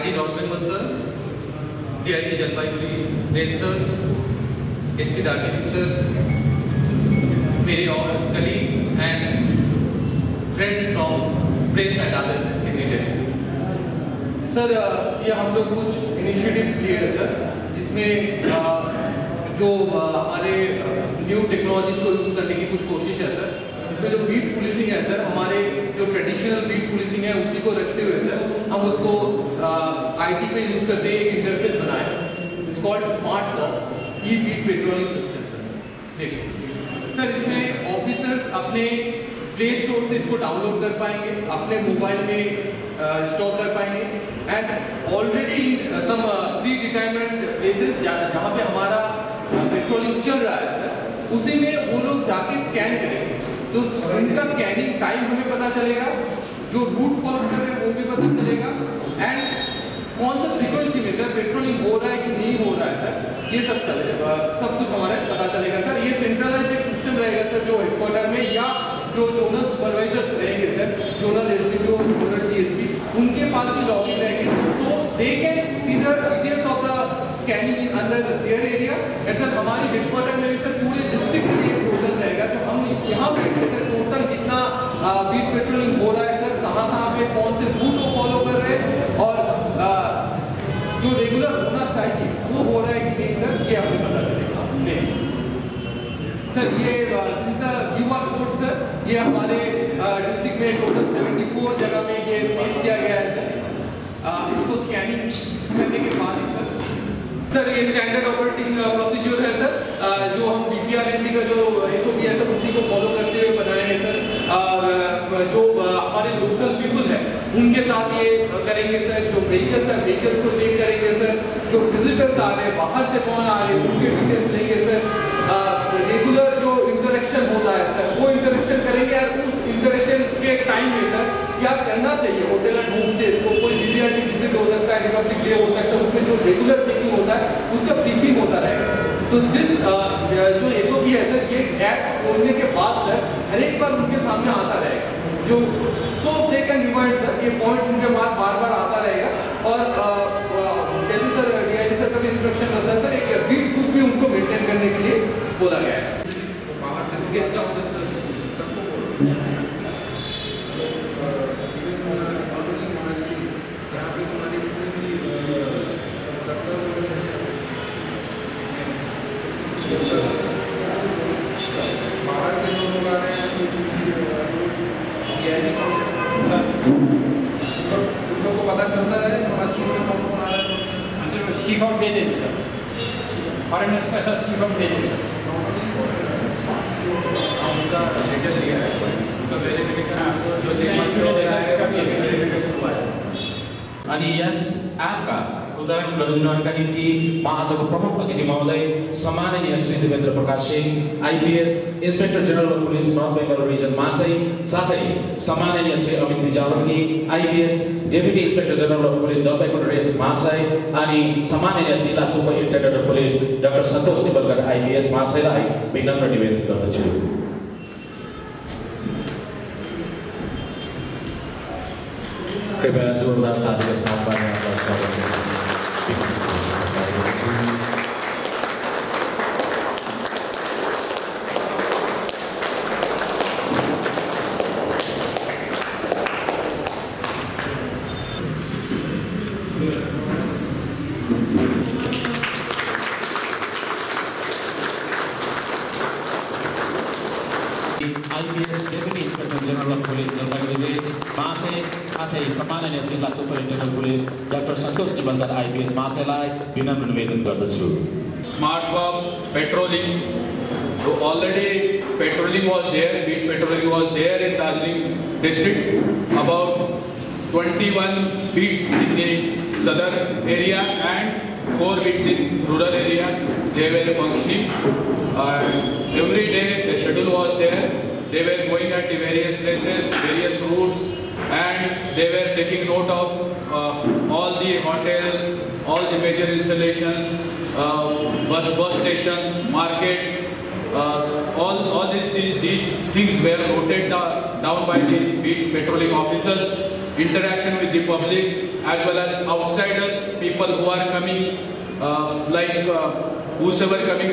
IG North Bengal sir, DIG Jalpaiguri, Range sir, SP Darjeeling sir, मेरे और colleagues and friends from press and other dignitaries. Sir ये हम लोग कुछ initiatives लिए हैं सर, जिसमें जो हमारे न्यू टेक्नोलॉजीज को यूज़ करने की कुछ कोशिश है सर. इसमें जो बीट पुलिसिंग है सर, हमारे जो ट्रेडिशनल बीट पुलिसिंग है उसी को रखते हुए सर हम उसको आईटी पे यूज़ करते हैं. एक इंटरफेस बनाए, it's called smart lock e beat patrolling system sir. देखिए सर, इसमें ऑफिसर्स अपने प्ले स्टोर से इसको डाउनलोड कर पाएंगे, अपने मोबाइल में इंस्टॉल कर पाएंगे. And already some predetermined places जहाँ पे हमारा पेट्रोलिंग चल रहा है सर, उसी में वो लोग जाके स्कैन करेंगे. तो उनका स्कैनिंग टाइम हमें पता चलेगा, जो रूट फॉलो कर रहे हैं वो भी पता चलेगा, एंड कौन सा फ्रीक्वेंसी में सर पेट्रोलिंग हो रहा है कि नहीं हो रहा है सर, ये सब चलेगा, सब कुछ हमारे पता चलेगा सर. ये सेंट्रलाइज्ड एक सिस्टम रहेगा सर, जो हेडक्वार्टर में या जो जोनल सुपरवाइजर्स रहेंगे सर, जोनल एसडीपी और जोनल टीएसपी, उनके पास भी लॉगिन रहेंगे. तो they can see the details of the scanning in under their area. And sir हमारी हेडक्वार्टर में भी सर पूरे डिस्ट्रिक्ट के लिए टोटल रहेगा. तो हम यहाँ पे सर टोटल जितना बीट पेट्रोलिंग हो रहा है सर, कहाँ पे कौन से रूट को फॉलो कर रहे हैं और जो रेगुलर होना चाहिए वो हो रहा है कि नहीं सर, ये हमें पता चलेगा. सर ये QR कोड सर, ये हमारे डिस्ट्रिक्ट में टोटल 74 जगह में ये पेश किया गया है सर. इसको स्कैनिंग करने के बाद ही सर ये स्टैंडर्ड ऑपरेटिंग प्रोसीजर है सर, जो हम BPRND का जो SOP है सर उसी को फॉलो करते हुए बनाए हैं सर. जो हमारे लोकल पीपल है उनके साथ ये करेंगे सर. जो व्हीकल्स है व्हीकल्स को चेक करेंगे सर. जो विजिटर्स आ रहे हैं बाहर से कौन आ रहे हैं उनके डिटेल्स लेंगे सर. रेगुलर जो इंटरेक्शन होता है सर वो इंटरेक्शन करेंगे. और उस इंटरेक्शन के टाइम में सर क्या करना चाहिए, होटल एंड होम स्टेज को कोई वीवीआईपी विजिट हो सकता है, रिपब्लिक डे हो सकता है, उसमें जो रेगुलर चेकिंग होता है उसका ब्रीफिंग होता रहेगा. तो दिस जो SOP है सर, ये ऐप खोलने के बाद सर हर एक बार उनके सामने आता रहेगा. जो सो दे कैन रिमाइंड सर, ये पॉइंट्स उनके पास बार बार आता रहेगा. और जैसे सर DIG सर का भी इंस्ट्रक्शन रहता है सर, एक बीट बुक भी उनको मेंटेन करने के लिए बोला गया है. बाहर से गेस्ट ऑफिसर्स सबको पता चलता है चीज में कौन कौन आ रहा है. चीफ ऑफ दे देंगे सर, फॉरेनर्स का सर चीफ ऑफ दे देंगे. उनका डिटेल दिया है, उनका वेरिफिकेशन जो अनि यस एपका उद्घाटन गर्नुका निम्ति म आजको प्रमुख अतिथि महोदय सम्माननीय Shri Devendra Prakash Singh IPS inspector general of police north Bengal region महाशय, साथै सम्माननीय Shri Amit Vijavani IPS deputy inspector general of police Jalpaiguri range महाशय अनि सम्माननीय जिल्ला superintendent of police doctor Santosh Nimbalkar IPS महाशयलाई विनम्र निवेदन गर्दछु. कृपया जोरदार तालीका साथ आपका स्वागत है. IPS Deputy Inspector General of Police Jalpaiguri range महाशय, साथै सम्माननीय जिल्ला superintendent police doctor Santosh Nimbalkar IPS महाशयलाई विनम्र निवेदन गर्दछु. Smart cop patrolling. So already patrolling was there, beat patrolling was there in Darjeeling district. About 21 beats in the southern area and 4 beats in rural area. They were functioning. Every day the schedule was there. They were going at the various places, various routes, and they were taking note of all the hotels, all the major installations, bus stations, markets. All these things were noted down by these beat patrolling officers, interaction with the public as well as outsiders, people who are coming, whosoever coming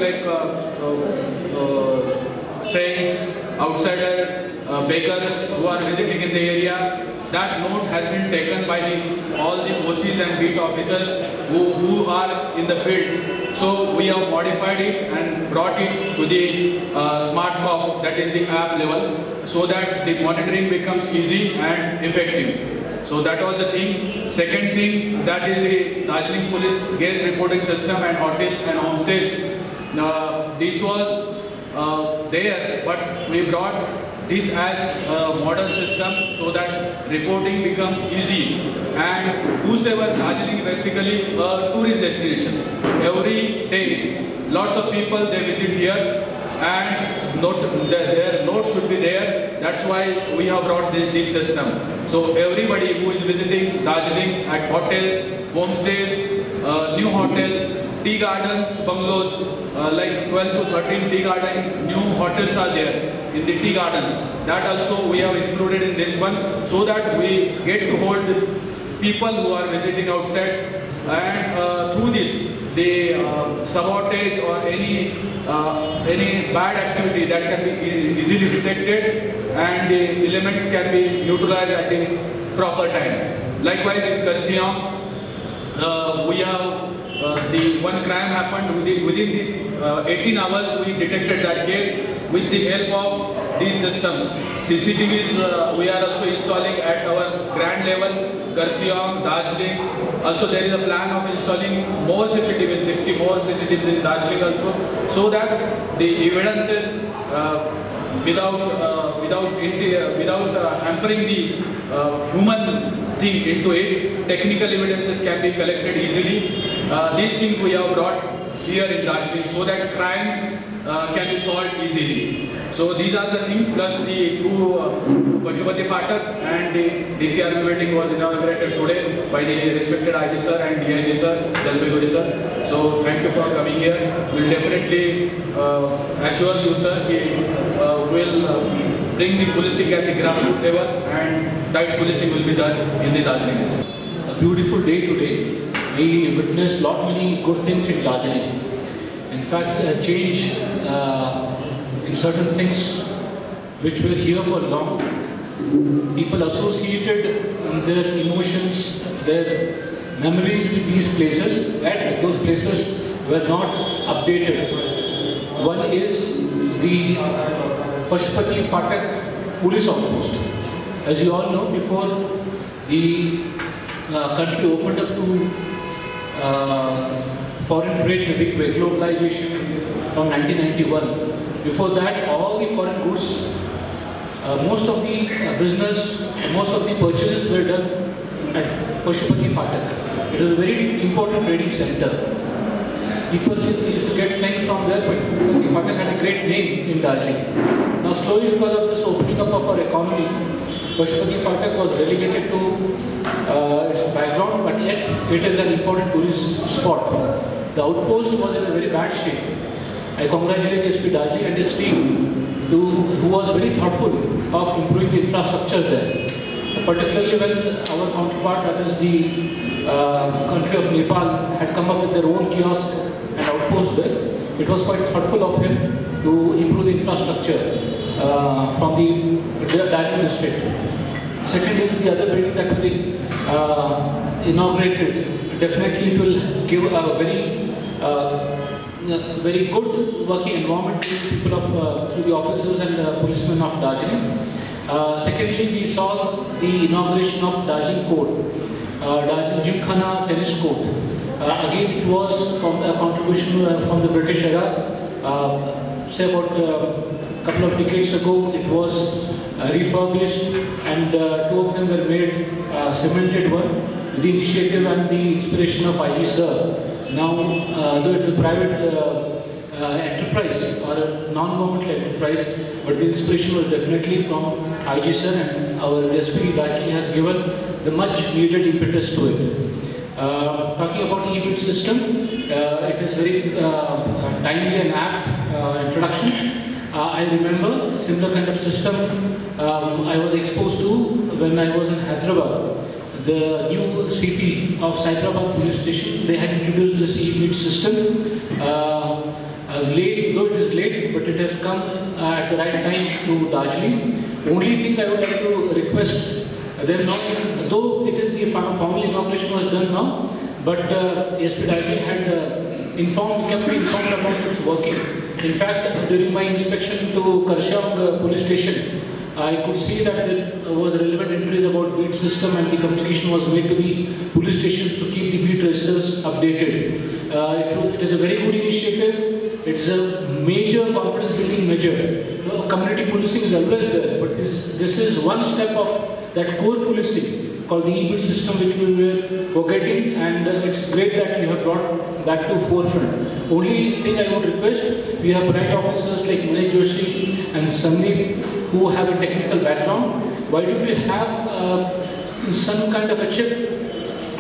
saints, outsider, beggars who are visiting in the area. That note has been taken by all the OCs and beat officers who are in the field. So we have modified it and brought it to the smart COF, that is the app level, so that the monitoring becomes easy and effective. So that was the thing. Second thing, that is the Darjeeling Police guest reporting system and hotel and homestays. This was there, but we brought this as a modern system so that reporting becomes easy. And whosoever, Darjeeling basically a tourist destination. Every day, lots of people they visit here, and their note should be there. That's why we have brought this system. So everybody who is visiting Darjeeling at hotels, homestays, new hotels, tea gardens, bungalows, like 12 to 13 tea garden, new hotels are there in the tea gardens. That also we have included in this one, so that we get to hold the people who are visiting outside, and through this, the sabotage or any bad activity that can be easily detected, and the elements can be neutralized at the proper time. Likewise in Kurseong, we have the one crime happened within the 18 hours. We detected that case with the help of these systems. CCTVs we are also installing at our grand level, Kurseong, Darjeeling. Also there is a plan of installing more CCTVs, 60 more CCTVs in Darjeeling also, so that the evidences without hampering the human thing into it, technical evidences can be collected easily. These things we have brought here in Darjeeling so that crimes can be solved easily. So these are the things, plus the two Pashupati Fatak and the DCRB building was inaugurated today by the respected IG sir and DIG sir, Jalpaiguri sir. So thank you for coming here. We'll definitely assure you sir that we'll bring the policing at the grassroots level, and that policing will be done in the Darjeeling district. A beautiful day today. We witnessed many good things in Darjeeling. In fact, a change in certain things which were here for long. People associated their emotions, their memories with these places, and those places were not updated. One is the Pashupati Fatak police outpost. As you all know, before the country opened up to foreign trade in a big way, globalization from 1991. Before that, all the foreign goods, most of the business, most of the purchases were done at Pashupati Fatak. It was a very important trading center. People used to get things from there. Pashupati Fatak had a great name in Darjeeling. Now slowly, because of this opening up of our economy, Pashupati Fatak was relegated to its background, but yet it is an important tourist spot. The outpost was in a very bad state. I congratulate SP Darjeeling and his team who was very thoughtful of improving the infrastructure there. Particularly when our counterpart, that is the country of Nepal, had come up with their own kiosk and outpost there. It was quite thoughtful of him to improve the infrastructure from the Darjeeling district. Second is the other building that will be inaugurated. Definitely it will give a very good working environment to people through the officers and policemen of Darjeeling. Secondly, we saw the inauguration of Darjeeling Court, Darjeeling Gymkhana tennis court. Again, it was a contribution from the British era. Say about a couple of decades ago, it was refurbished, and two of them were made cemented one. The initiative and the inspiration of IG sir. Now, though it's a private enterprise or a non-governmental enterprise, but the inspiration was definitely from IG sir, and our SP Darjeeling has given the much needed impetus to it. Talking about e-bid system, it is very timely and apt introduction. I remember a similar kind of system I was exposed to when I was in Hyderabad. The new CP of Cyberabad police station, they had introduced this e-beat system. Late, though it is late, but it has come at the right time to Darjeeling. Only thing I would like to request them now, though it is the formal inauguration was done now, but ASP Darjeeling had kept me informed about its working. In fact, during my inspection to Karshak police station, I could see that there was relevant entries about beat system, and the communication was made to the police stations to keep the beat registers updated. It is a very good initiative. It is a major confidence building measure. Community policing is always there, but this is one step of that core policing called the e-beat system, which we were forgetting, and it's great that you have brought that to forefront. Only thing I would request, we have bright officers like Manoj Joshi and Sandeep who have a technical background. Why don't we have some kind of a chip,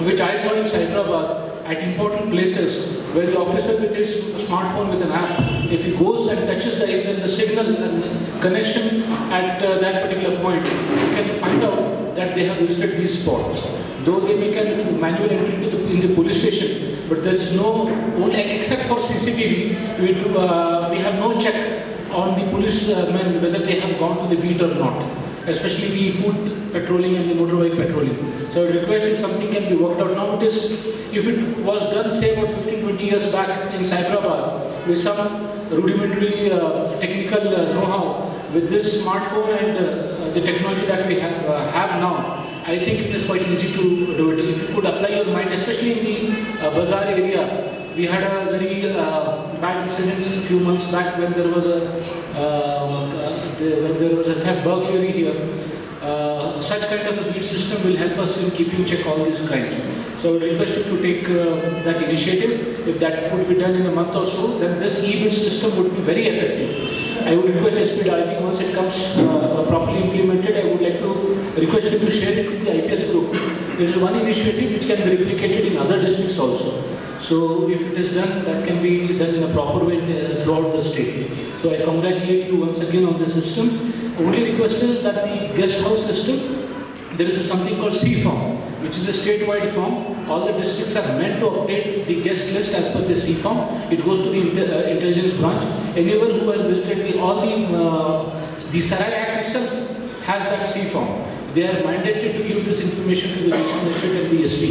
which I saw in Hyderabad at important places, where the officer with his smartphone with an app, if he goes and touches if there is a signal and connection at that particular point, you can find out that they have visited these spots. Though they make a manual entry in the police station, but there is no, only except for CCTV, we have no check on the policemen whether they have gone to the beat or not, especially the foot patrolling and the motorbike patrolling. So I would request if something can be worked out now. If it was done say about 15-20 years back in Cyberabad with some rudimentary technical know-how, with this smartphone and the technology that we have now, I think it is quite easy to do it. If you could apply your mind, especially in the bazaar area. We had a very bad incident a few months back when there was a theft burglary here. Such kind of a beat system will help us in keeping check all these crimes. So I would request you to take that initiative. If that could be done in a month or so, then this e-beat system would be very effective. I would request SP Darjeeling, once it comes properly implemented, I would like to request you to share it with the IPS group. There is one initiative which can be replicated in other districts also. So if it is done, that can be done in a proper way throughout the state. So I congratulate you once again on the system. Only request is that the guest house system, there is something called C form, which is a statewide form. All the districts are meant to update the guest list as per the C form. It goes to the intelligence branch. Anyone who has visited the Sarai Act itself has that C form. They are mandated to give this information to the district magistrate and the SP.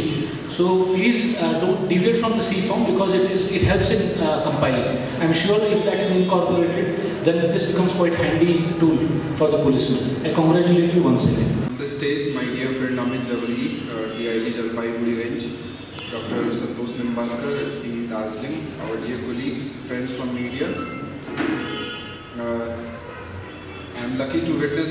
So please don't deviate from the C form, because it helps in compiling. I'm sure if that is incorporated, then this becomes quite handy tool for the policeman. I congratulate you once again. On the stage, my dear friend Amit Javali, DIG Jalpaiguri Range, Dr. Santosh Nimbalkar, SP Darjeeling, our dear colleagues, friends from media. I'm lucky to witness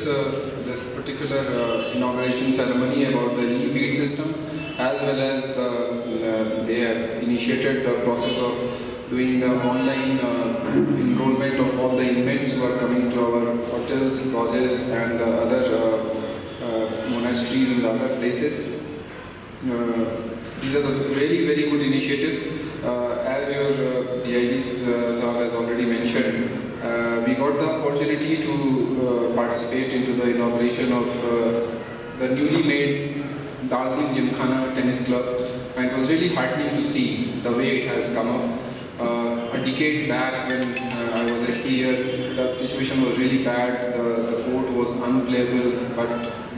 this particular inauguration ceremony about the e-beat system, as well as they have initiated the process of doing the online enrollment of all the inmates who are coming to our hotels, lodges and other monasteries and other places. These are the really very good initiatives. As your DIG Saab has already mentioned, we got the opportunity to participate into the inauguration of the newly made Darjeeling Gymkhana Tennis Club, and it was really heartening to see the way it has come up. A decade back when I was SP here, the situation was really bad, the court was unplayable, but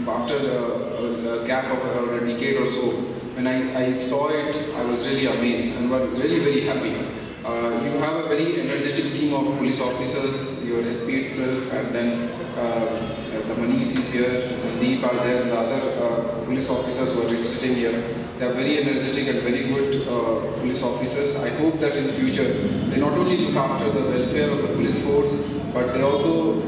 after a gap of a decade or so, when I saw it, I was really amazed and was really very happy. You have a very energetic team of police officers, your SP itself, and then the Manish is here, Sandeep are there, and the other police officers who are sitting here. They are very energetic and very good police officers. I hope that in future they not only look after the welfare of the police force, but they also,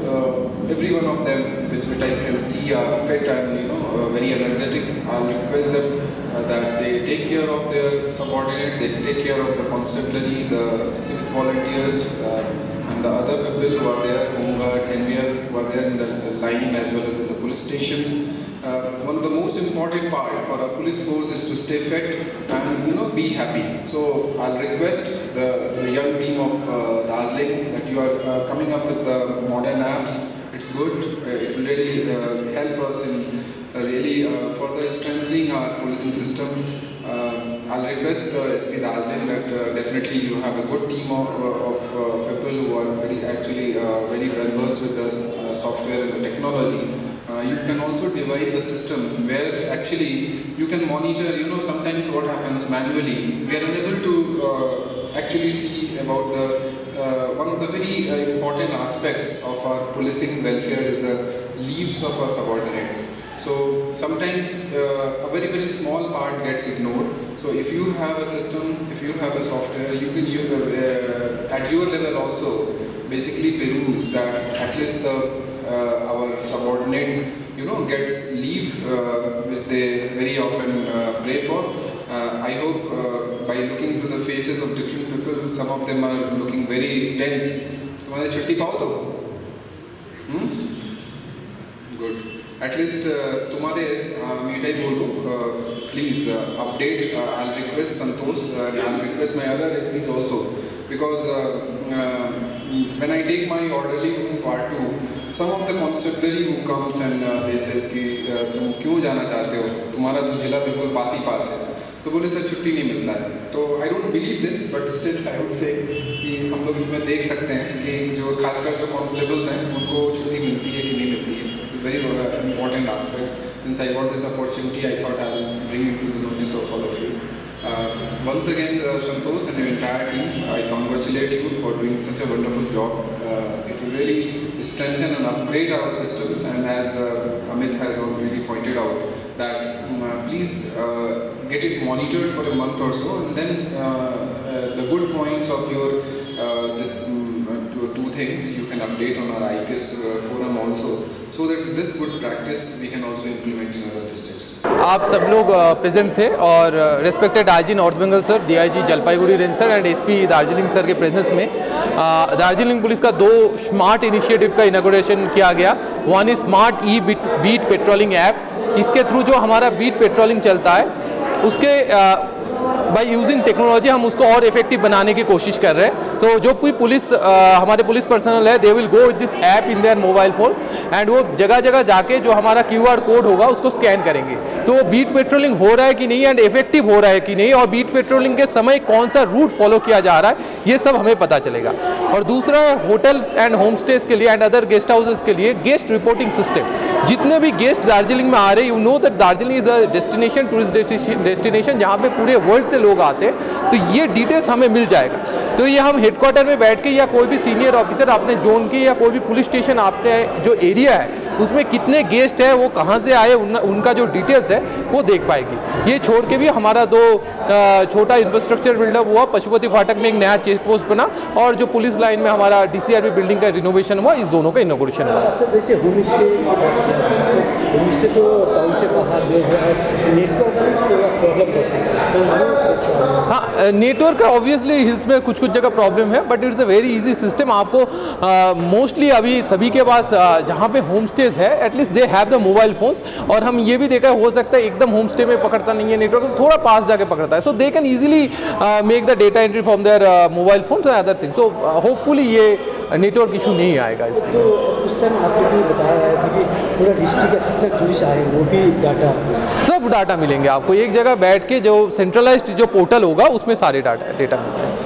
every one of them, which I can see are fit and very energetic. I'll request them that they take care of their subordinate, they take care of the constabulary, the civic volunteers, and the other people who are there, home guards, NVF, who are there in the line as well as in the police stations. one of the most important part for a police force is to stay fit and be happy. So I'll request the young team of Darjeeling that you are coming up with the modern apps. It's good. It will really help us in really further strengthening our policing system. I'll request SP Darjeeling that definitely you have a good team of people who are very well versed with the software and the technology. You can also devise a system where actually you can monitor, sometimes what happens manually, we are unable to actually see about one of the very important aspects of our policing welfare is the leaves of our subordinates. So sometimes a very small part gets ignored. So if you have a system, if you have a software, you can use at your level also basically peruse that at least our subordinates gets leave which they very often pray for. I hope by looking to the faces of different people, some of them are looking very tense. तुम्हारे छुट्टी पाओ तो? Good. At least तुम्हारे मीठा ही बोलो. Please update. I'll request Santosh and I'll request my other SPs also, because when I take my orderly room part 2, some of the constabulary who comes and they says कि तुम क्यों जाना चाहते हो, तुम्हारा तो जिला बिल्कुल पास ही पास है, तो बोले सर छुट्टी नहीं मिलता है. तो I don't believe this, but still I would say कि हम लोग इसमें देख सकते हैं कि जो खासकर जो constables हैं उनको छुट्टी मिलती है कि नहीं मिलती है. Very important aspect. Since I got this opportunity, I thought I'll bring it to the notice of all of you. Once again, Santosh and your entire team, I congratulate you for doing such a wonderful job. It will really strengthen and upgrade our systems, and as Amit has already pointed out, that please get it monitored for a month or so, and then the good points of your two things you can update on our IPS forum also, so that this good practice we can also implement in other districts. आप सब लोग present थे और respected IG north Bengal sir, DIG Jalpaiguri range sir and SP Darjeeling sir के presence में Darjeeling police का 2 smart initiative का inauguration किया गया. One is smart beat patrolling app. इसके थ्रू जो हमारा बीट पेट्रोलिंग चलता है उसके बाय यूजिंग टेक्नोलॉजी हम उसको और इफेक्टिव बनाने की कोशिश कर रहे हैं. तो जो कोई पुलिस हमारे पुलिस पर्सनल है, they will go with this app in their mobile phone and वो जगह जगह जाके जो हमारा QR कोड होगा उसको स्कैन करेंगे. तो वो बीट पेट्रोलिंग हो रहा है कि नहीं एंड इफेक्टिव हो रहा है कि नहीं, और बीट पेट्रोलिंग के समय कौन सा रूट फॉलो किया जा रहा है, ये सब हमें पता चलेगा. और दूसरा है होटल्स एंड होमस्टेज के लिए एंड अदर गेस्ट हाउसेज के लिए गेस्ट रिपोर्टिंग सिस्टम. जितने भी गेस्ट दार्जिलिंग में आ रहे हैं, you know that Darjeeling is a destination, tourist destination जहाँ पे पूरे वर्ल्ड से लोग आते हैं. तो ये डिटेल्स हमें मिल जाएगा. तो ये हम हेडक्वार्टर में बैठ के या कोई भी सीनियर ऑफिसर अपने जोन की या कोई भी पुलिस स्टेशन आपने जो एरिया है उसमें कितने गेस्ट है, वो कहाँ से आए, उनका जो डिटेल्स है वो देख पाएगी. ये छोड़ के भी हमारा 2 छोटा इंफ्रास्ट्रक्चर बिल्डअप हुआ. पशुपति फाटक में एक नया चेक पोस्ट बना और जो पुलिस लाइन में हमारा DCRB बिल्डिंग का रिनोवेशन हुआ. इस दोनों का इनॉग्रेशन हुआ. जैसे होमस्टे तो टाउन से बाहर हाँ, नेटवर्क का ऑब्वियसली हिल्स में कुछ जगह प्रॉब्लम है, but it's a very easy system. आपको मोस्टली अभी सभी के पास जहाँ पे होम स्टेज है at least they have the mobile phones. और हम ये भी देखा हो सकता है एकदम होम स्टे में पकड़ता नहीं है नेटवर्क, थोड़ा पास जाके पकड़ता है. So they can easily make the data entry from their mobile phones and other things. So hopefully ये नेटवर्क इशू नहीं आएगा इसमें. तो उस टाइम आपने भी बताया है कि पूरा डिस्ट्रिक्ट का कितना टूरिस्ट आए वो भी डाटा, सब डाटा मिलेंगे आपको. एक जगह बैठ के जो सेंट्रलाइज्ड जो पोर्टल होगा उसमें सारे डेटा मिलते हैं.